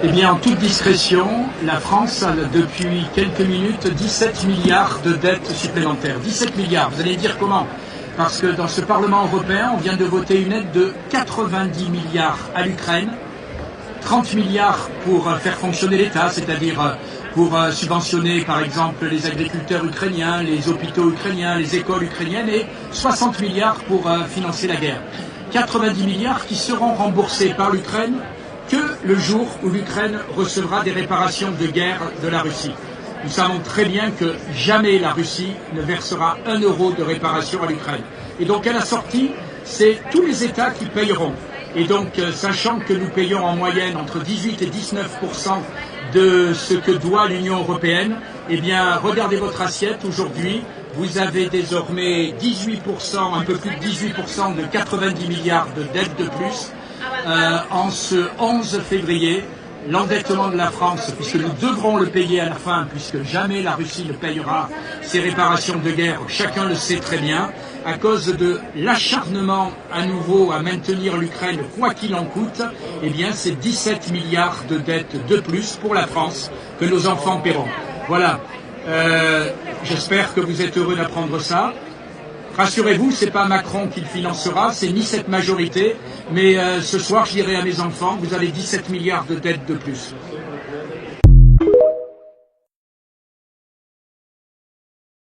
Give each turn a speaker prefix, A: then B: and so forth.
A: Eh bien, en toute discrétion, la France a depuis quelques minutes 17 milliards de dettes supplémentaires. 17 milliards, vous allez dire comment? Parce que dans ce Parlement européen, on vient de voter une aide de 90 milliards à l'Ukraine, 30 milliards pour faire fonctionner l'État, c'est-à-dire pour subventionner par exemple les agriculteurs ukrainiens, les hôpitaux ukrainiens, les écoles ukrainiennes, et 60 milliards pour financer la guerre. 90 milliards qui seront remboursés par l'Ukraine que le jour où l'Ukraine recevra des réparations de guerre de la Russie. Nous savons très bien que jamais la Russie ne versera 1 euro de réparation à l'Ukraine. Et donc à la sortie, c'est tous les États qui payeront. Et donc, sachant que nous payons en moyenne entre 18 et 19% de ce que doit l'Union européenne, eh bien, regardez votre assiette aujourd'hui. Vous avez désormais 18%, un peu plus de 18% de 90 milliards de dettes de plus. En ce 11 février, l'endettement de la France, puisque nous devrons le payer à la fin, puisque jamais la Russie ne payera ses réparations de guerre, chacun le sait très bien, à cause de l'acharnement à nouveau à maintenir l'Ukraine quoi qu'il en coûte, eh bien c'est 17 milliards de dettes de plus pour la France que nos enfants paieront. Voilà, j'espère que vous êtes heureux d'apprendre ça. Rassurez-vous, c'est pas Macron qui le financera, c'est ni cette majorité, mais ce soir je dirai à mes enfants, vous avez 17 milliards de dettes de plus.